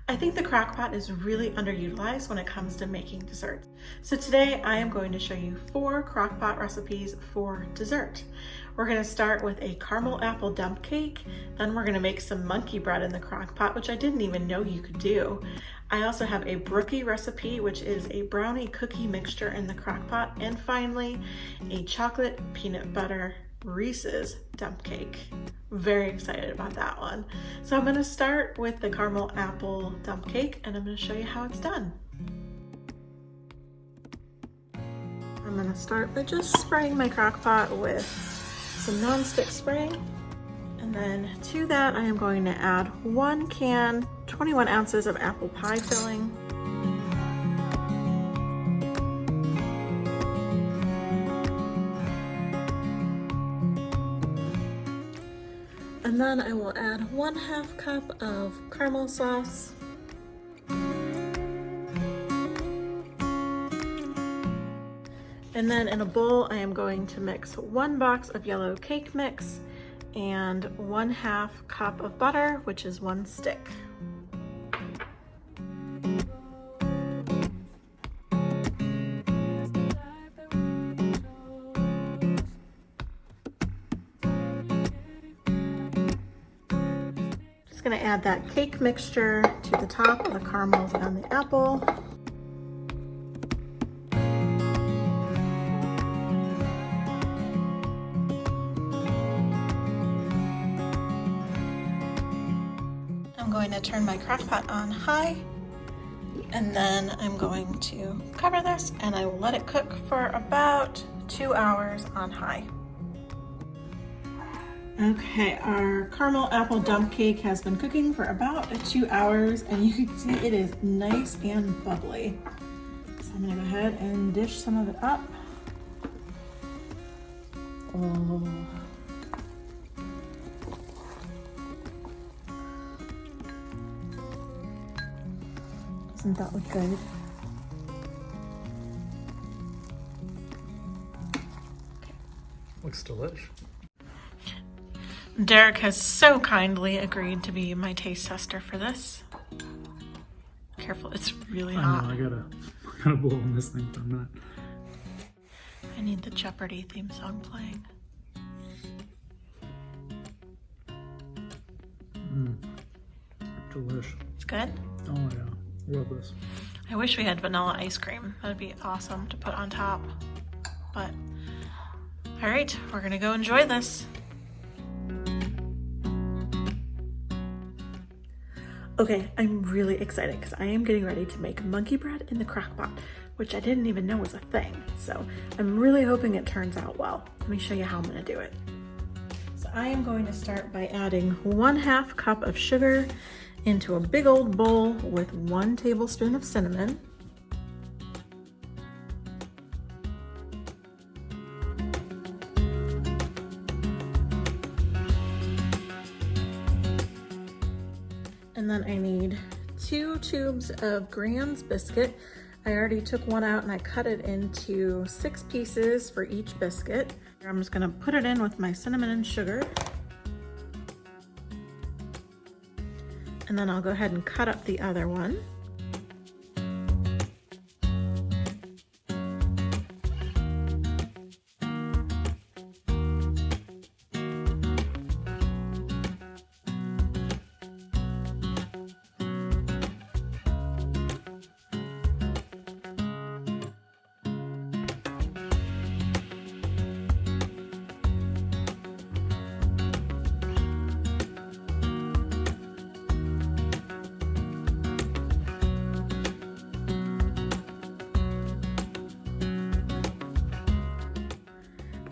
I think the Crockpot is really underutilized when it comes to making desserts. So today I am going to show you 4 Crockpot recipes for dessert. We're going to start with a caramel apple dump cake, then we're going to make some monkey bread in the Crockpot, which I didn't even know you could do. I also have a Brookie recipe, which is a brownie cookie mixture in the Crockpot, and finally a chocolate peanut butter Reese's dump cake. Very excited about that one. So I'm going to start with the caramel apple dump cake and I'm going to show you how it's done. I'm going to start by just spraying my crock pot with some non-stick spray, and then to that I am going to add 1 can 21 ounces of apple pie filling. And then I will add 1/2 cup of caramel sauce. And then in a bowl, I am going to mix 1 box of yellow cake mix and 1/2 cup of butter, which is 1 stick. Going to add that cake mixture to the top of the caramels and the apple. I'm going to turn my crock pot on high, and then I'm going to cover this and I will let it cook for about 2 hours on high. Okay, our caramel apple dump cake has been cooking for about 2 hours, and you can see it is nice and bubbly. So I'm gonna go ahead and dish some of it up. Oh. Doesn't that look good? Looks delish. Derek has so kindly agreed to be my taste tester for this. Careful, it's really hot. I know, I gotta blow on this thing for a minute. I need the Jeopardy theme song playing. Delish. It's good? Oh yeah, love this. I wish we had vanilla ice cream. That'd be awesome to put on top. But, all right, we're gonna go enjoy this. Okay, I'm really excited because I am getting ready to make monkey bread in the crock pot, which I didn't even know was a thing. So I'm really hoping it turns out well. Let me show you how I'm gonna do it. So I am going to start by adding 1/2 cup of sugar into a big old bowl with 1 tablespoon of cinnamon. And then I need 2 tubes of Grand's biscuit. I already took 1 out and I cut it into 6 pieces for each biscuit. I'm just gonna put it in with my cinnamon and sugar. And then I'll go ahead and cut up the other one.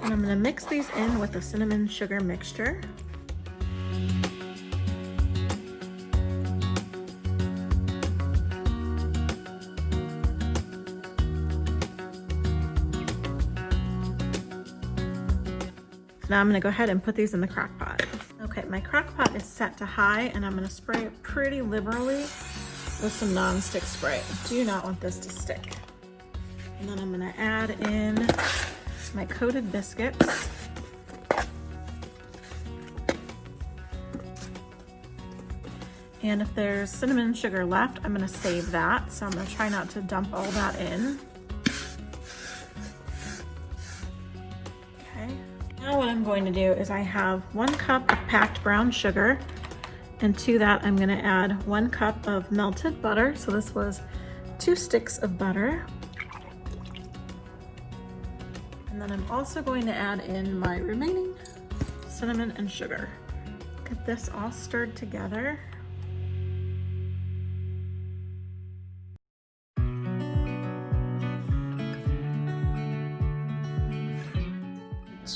And I'm gonna mix these in with the cinnamon sugar mixture. Now I'm gonna go ahead and put these in the crock pot. Okay, my crock pot is set to high and I'm gonna spray it pretty liberally with some non-stick spray. I do not want this to stick. And then I'm gonna add in my coated biscuits. And if there's cinnamon sugar left, I'm gonna save that. So I'm gonna try not to dump all that in. Okay. Now what I'm going to do is I have 1 cup of packed brown sugar, and to that I'm gonna add 1 cup of melted butter. So this was 2 sticks of butter. And then I'm also going to add in my remaining cinnamon and sugar. Get this all stirred together.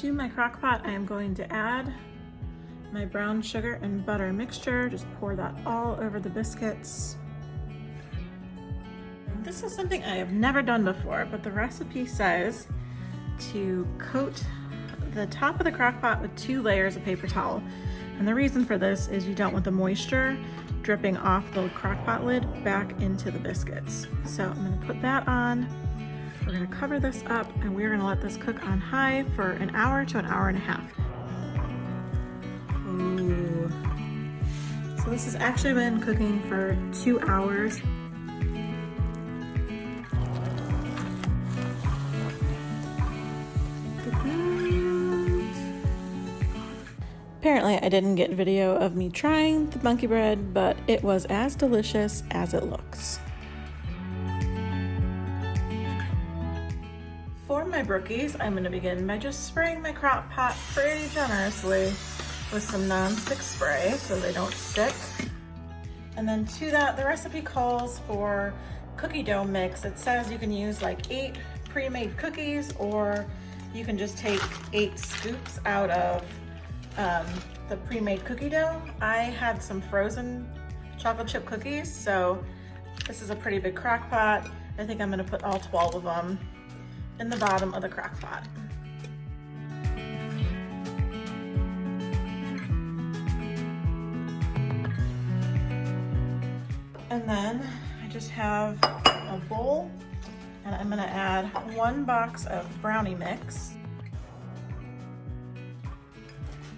To my crock pot, I am going to add my brown sugar and butter mixture. Just pour that all over the biscuits. And this is something I have never done before, but the recipe says to coat the top of the crock pot with 2 layers of paper towel. And the reason for this is you don't want the moisture dripping off the crock pot lid back into the biscuits. So I'm gonna put that on. We're gonna cover this up and we're gonna let this cook on high for an hour to an hour and a half. Ooh. So this has actually been cooking for 2 hours. Apparently I didn't get video of me trying the monkey bread, but it was as delicious as it looks. For my Brookies, I'm going to begin by just spraying my crock pot pretty generously with some non-stick spray so they don't stick. And then to that, the recipe calls for cookie dough mix. It says you can use like 8 pre-made cookies, or you can just take 8 scoops out of the pre-made cookie dough. I had some frozen chocolate chip cookies, so this is a pretty big crock pot. I think I'm gonna put all 12 of them in the bottom of the crock pot. And then I just have a bowl, and I'm gonna add 1 box of brownie mix.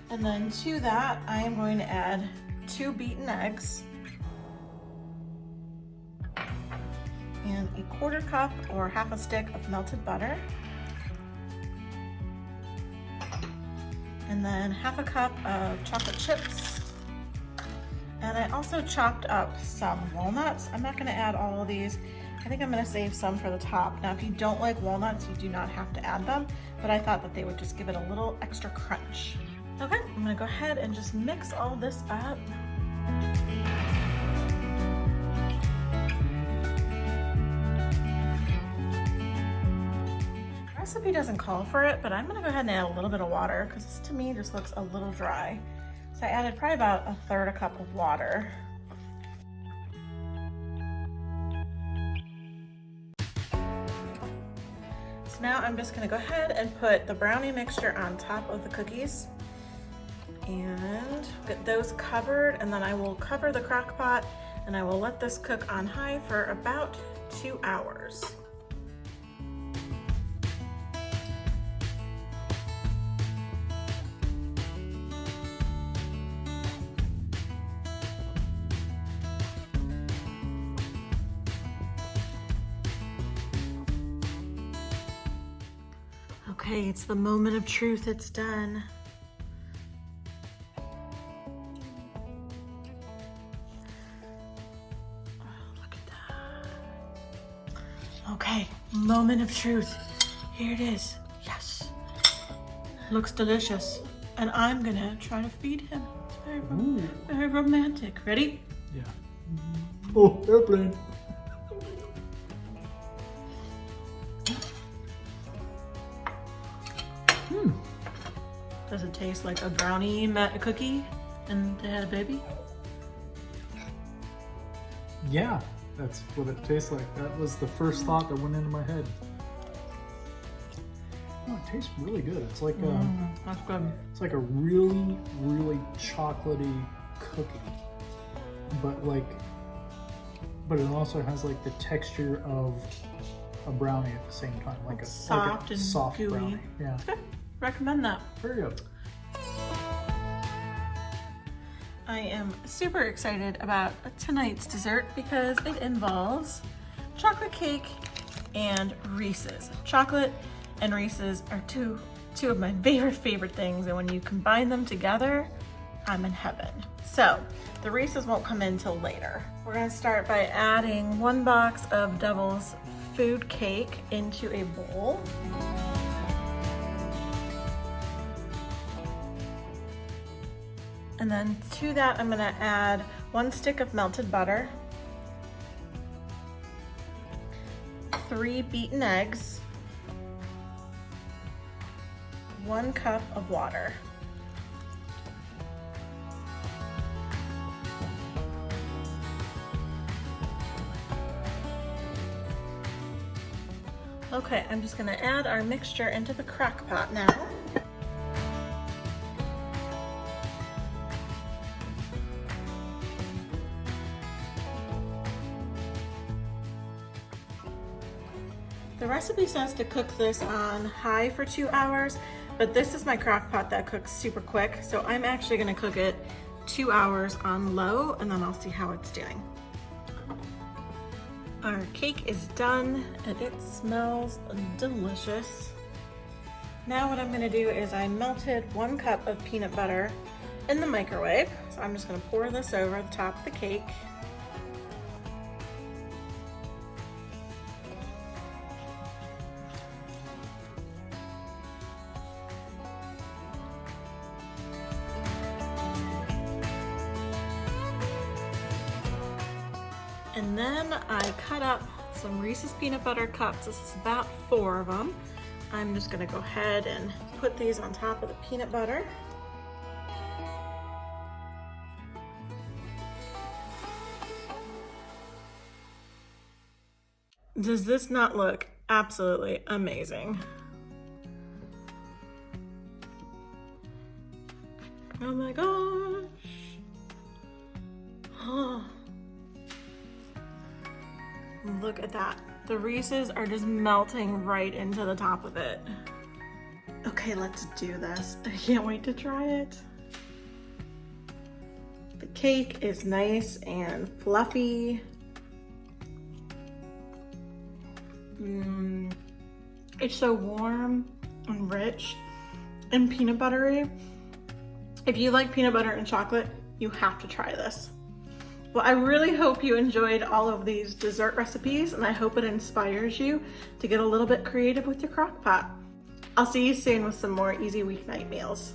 And then to that, I am going to add 2 beaten eggs and a 1/4 cup or half a stick of melted butter. And then half a cup of chocolate chips. And I also chopped up some walnuts. I'm not gonna add all of these. I think I'm gonna save some for the top. Now, if you don't like walnuts, you do not have to add them, but I thought that they would just give it a little extra crunch. Okay, I'm gonna go ahead and just mix all this up. The recipe doesn't call for it, but I'm gonna go ahead and add a little bit of water because this to me just looks a little dry. So I added probably about 1/3 cup of water. So now I'm just gonna go ahead and put the brownie mixture on top of the cookies and get those covered, and then I will cover the crock pot and I will let this cook on high for about 2 hours. Okay, it's the moment of truth. It's done. Okay, moment of truth. Here it is. Yes. Looks delicious. And I'm gonna try to feed him. Very romantic. Ready? Yeah. Oh, airplane. Does it taste like a brownie cookie and they had a baby? Yeah, that's what it tastes like. That was the first thought that went into my head. Oh, it tastes really good. It's like that's good. It's like a really, really chocolatey cookie, but it also has like the texture of a brownie at the same time, like a soft and soft gooey. brownie. Yeah. It's good. Recommend that. Very good. I am super excited about tonight's dessert because it involves chocolate cake and Reese's. Chocolate and Reese's are two of my favorite things, and when you combine them together, I'm in heaven. So the Reese's won't come in till later. We're gonna start by adding 1 box of Devil's Food Cake into a bowl. And then to that, I'm gonna add 1 stick of melted butter, 3 beaten eggs, 1 cup of water. Okay, I'm just gonna add our mixture into the crock pot now. The recipe says to cook this on high for 2 hours, but this is my crock pot that cooks super quick, so I'm actually gonna cook it 2 hours on low, and then I'll see how it's doing. Our cake is done and it smells delicious. Now what I'm gonna do is I melted 1 cup of peanut butter in the microwave. So I'm just gonna pour this over the top of the cake. And then I cut up some Reese's peanut butter cups. This is about 4 of them. I'm just gonna go ahead and put these on top of the peanut butter. Does this not look absolutely amazing? Oh my gosh. Oh. Look at that. The Reese's are just melting right into the top of it. Okay, let's do this. I can't wait to try it. The cake is nice and fluffy. It's so warm and rich and peanut buttery. If you like peanut butter and chocolate, you have to try this. Well, I really hope you enjoyed all of these dessert recipes, and I hope it inspires you to get a little bit creative with your crock pot. I'll see you soon with some more easy weeknight meals.